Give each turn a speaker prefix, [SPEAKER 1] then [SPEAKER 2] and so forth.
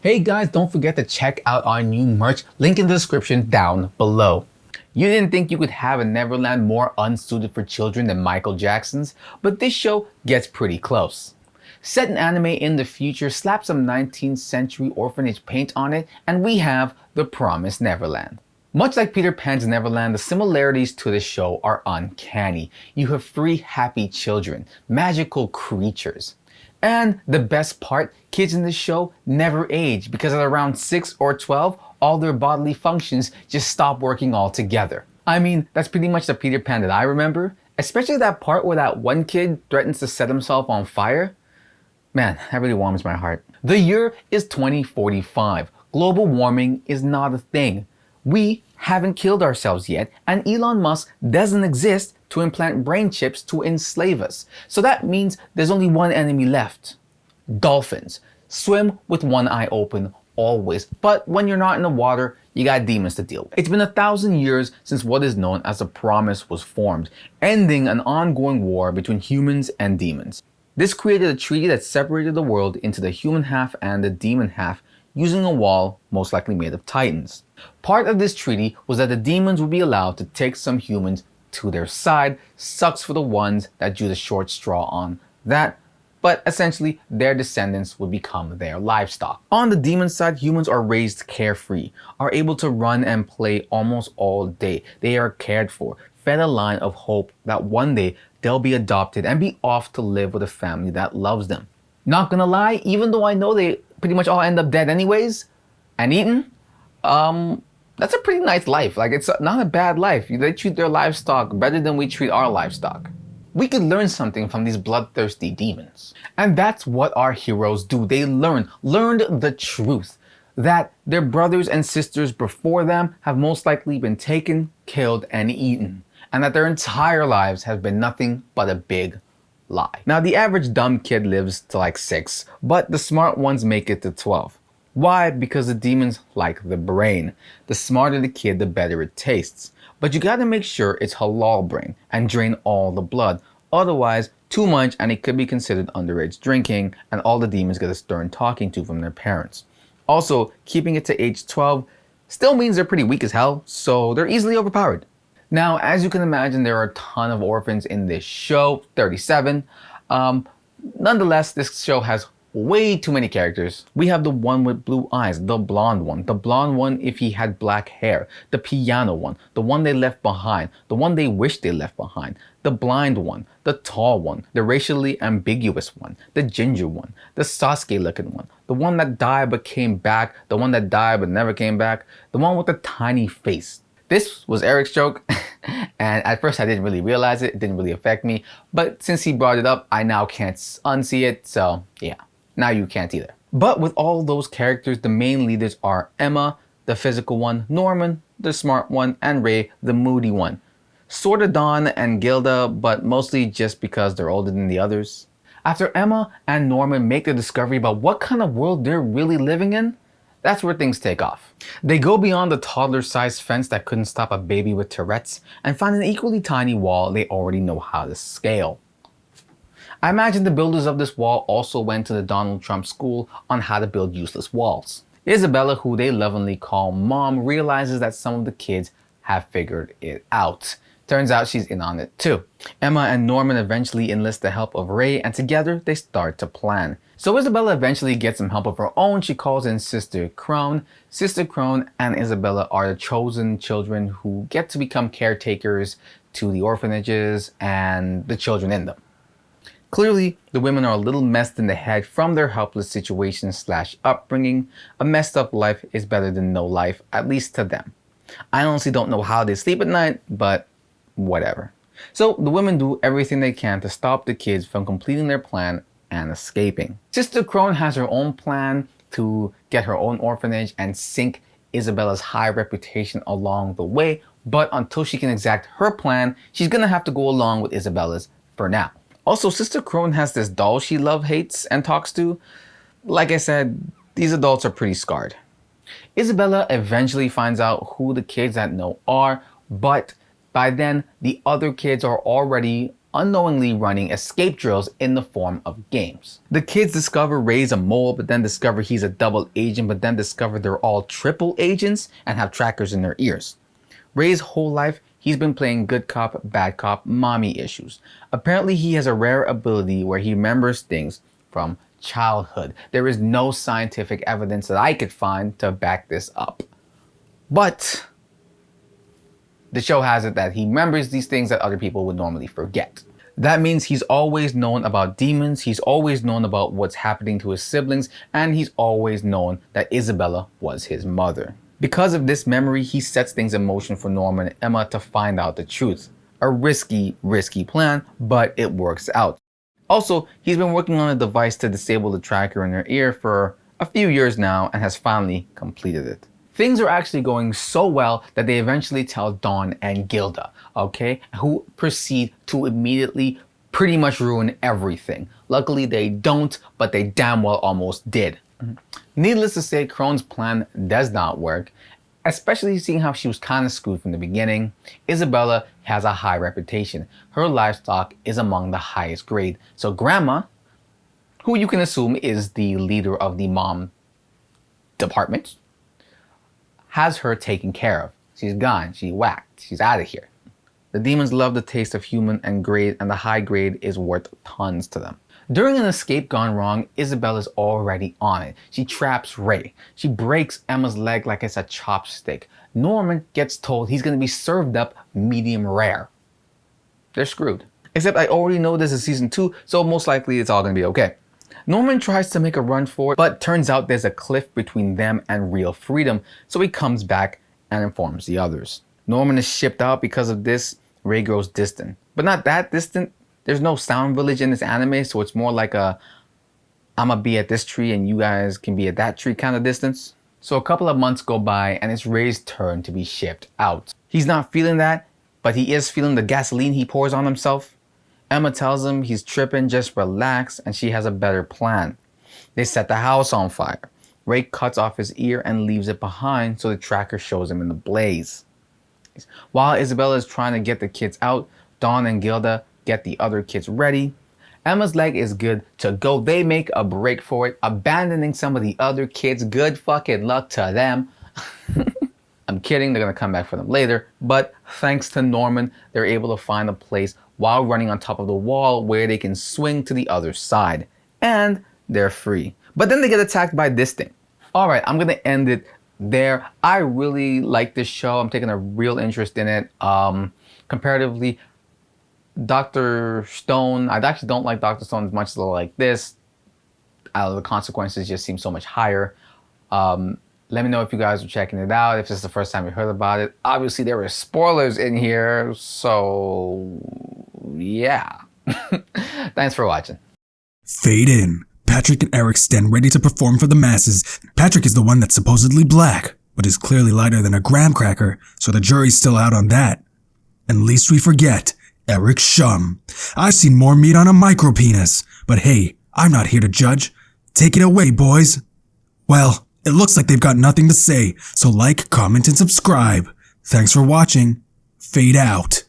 [SPEAKER 1] Hey guys, don't forget to check out our new merch, link in the description down below. You didn't think you could have a Neverland more unsuited for children than Michael Jackson's, but this show gets pretty close. Set an anime in the future, slap some 19th century orphanage paint on it, and we have The Promised Neverland. Much like Peter Pan's Neverland, the similarities to this show are uncanny. You have 3 happy children, magical creatures. And the best part, kids in this show never age because at around 6 or 12, all their bodily functions just stop working altogether. I mean, that's pretty much the Peter Pan that I remember, especially that part where that one kid threatens to set himself on fire. Man, that really warms my heart. The year is 2045. Global warming is not a thing. We haven't killed ourselves yet, and Elon Musk doesn't exist to implant brain chips to enslave us. So that means there's only one enemy left. Dolphins. Swim with one eye open, always. But when you're not in the water, you got demons to deal with. It's been 1,000 years since what is known as the Promise was formed, ending an ongoing war between humans and demons. This created a treaty that separated the world into the human half and the demon half, using a wall most likely made of titans. Part of this treaty was that the demons would be allowed to take some humans to their side. Sucks for the ones that drew the short straw on that, but essentially their descendants would become their livestock. On the demon side, humans are raised carefree, are able to run and play almost all day. They are cared for, fed a line of hope that one day they'll be adopted and be off to live with a family that loves them. Not gonna lie, even though I know they pretty much all end up dead anyways and eaten, that's a pretty nice life. Like, it's not a bad life. They treat their livestock better than we treat our livestock. We could learn something from these bloodthirsty demons. And that's what our heroes do. They learned the truth that their brothers and sisters before them have most likely been taken, killed, and eaten, and that their entire lives have been nothing but a big lie. Now, the average dumb kid lives to like 6, but the smart ones make it to 12. Why? Because the demons like the brain. The smarter the kid, the better it tastes. But you gotta make sure it's halal brain and drain all the blood. Otherwise, too much and it could be considered underage drinking, and all the demons get a stern talking to from their parents. Also, keeping it to age 12 still means they're pretty weak as hell, so they're easily overpowered. Now, as you can imagine, there are a ton of orphans in this show, 37. Nonetheless, this show has way too many characters. We have the one with blue eyes, the blonde one if he had black hair, the piano one, the one they left behind, the one they wish they left behind, the blind one, the tall one, the racially ambiguous one, the ginger one, the Sasuke looking one, the one that died but came back, the one that died but never came back, the one with the tiny face. This was Eric's joke, and at first I didn't really realize it. It didn't really affect me, but since he brought it up, I now can't unsee it, so yeah. Now you can't either. But with all those characters, the main leaders are Emma, the physical one, Norman, the smart one, and Ray, the moody one. Sorta Dawn and Gilda, but mostly just because they're older than the others. After Emma and Norman make the discovery about what kind of world they're really living in, that's where things take off. They go beyond the toddler-sized fence that couldn't stop a baby with Tourette's and find an equally tiny wall they already know how to scale. I imagine the builders of this wall also went to the Donald Trump school on how to build useless walls. Isabella, who they lovingly call Mom, realizes that some of the kids have figured it out. Turns out she's in on it too. Emma and Norman eventually enlist the help of Ray, and together they start to plan. So Isabella eventually gets some help of her own. She calls in Sister Crone. Sister Crone and Isabella are the chosen children who get to become caretakers to the orphanages and the children in them. Clearly, the women are a little messed in the head from their helpless situation / upbringing. A messed up life is better than no life, at least to them. I honestly don't know how they sleep at night, but whatever. So the women do everything they can to stop the kids from completing their plan and escaping. Sister Crone has her own plan to get her own orphanage and sink Isabella's high reputation along the way, but until she can exact her plan, she's gonna have to go along with Isabella's for now. Also, Sister Crone has this doll she hates and talks to. Like I said, these adults are pretty scarred. Isabella eventually finds out who the kids that know are, but by then the other kids are already unknowingly running escape drills in the form of games. The kids discover Ray's a mole, but then discover he's a double agent, but then discover they're all triple agents and have trackers in their ears. Ray's whole life, he's been playing good cop, bad cop, mommy issues. Apparently he has a rare ability where he remembers things from childhood. There is no scientific evidence that I could find to back this up. But the show has it that he remembers these things that other people would normally forget. That means he's always known about demons, he's always known about what's happening to his siblings, and he's always known that Isabella was his mother. Because of this memory, he sets things in motion for Norman and Emma to find out the truth. A risky plan, but it works out. Also, he's been working on a device to disable the tracker in her ear for a few years now and has finally completed it. Things are actually going so well that they eventually tell Dawn and Gilda, okay, who proceed to immediately pretty much ruin everything. Luckily they don't, but they damn well almost did. Needless to say, Crone's plan does not work, especially seeing how she was kind of screwed from the beginning. Isabella has a high reputation. Her livestock is among the highest grade. So Grandma, who you can assume is the leader of the mom department, has her taken care of. She's gone, she's whacked, she's out of here. The demons love the taste of human and the high grade is worth tons to them. During an escape gone wrong, Isabella's already on it. She traps Ray. She breaks Emma's leg like it's a chopstick. Norman gets told he's gonna be served up medium rare. They're screwed. Except I already know this is season 2, so most likely it's all gonna be okay. Norman tries to make a run for it, but turns out there's a cliff between them and real freedom, so he comes back and informs the others. Norman is shipped out because of this. Ray grows distant, but not that distant. There's no sound village in this anime, so it's more like a I'ma be at this tree and you guys can be at that tree kind of distance. So a couple of months go by and it's Ray's turn to be shipped out. He's not feeling that, but he is feeling the gasoline he pours on himself. Emma tells him he's tripping, just relax, and she has a better plan. They set the house on fire. Ray cuts off his ear and leaves it behind so the tracker shows him in the blaze. While Isabella is trying to get the kids out, Dawn and Gilda get the other kids ready. Emma's leg is good to go. They make a break for it, abandoning some of the other kids. Good fucking luck to them. I'm kidding, they're gonna come back for them later, but thanks to Norman, they're able to find a place while running on top of the wall where they can swing to the other side. And they're free. But then they get attacked by this thing. All right, I'm gonna end it there. I really like this show. I'm taking a real interest in it. Comparatively, Dr. Stone, I actually don't like Dr. Stone as much as I like this. The consequences just seem so much higher. Let me know if you guys are checking it out, if this is the first time you heard about it. Obviously, there were spoilers in here, so yeah. Thanks for watching.
[SPEAKER 2] Fade in. Patrick and Eric stand ready to perform for the masses. Patrick is the one that's supposedly black, but is clearly lighter than a graham cracker, so the jury's still out on that. And least we forget, Eric Shum. I've seen more meat on a micropenis, but hey, I'm not here to judge. Take it away, boys. Well, it looks like they've got nothing to say, so like, comment, and subscribe. Thanks for watching. Fade out.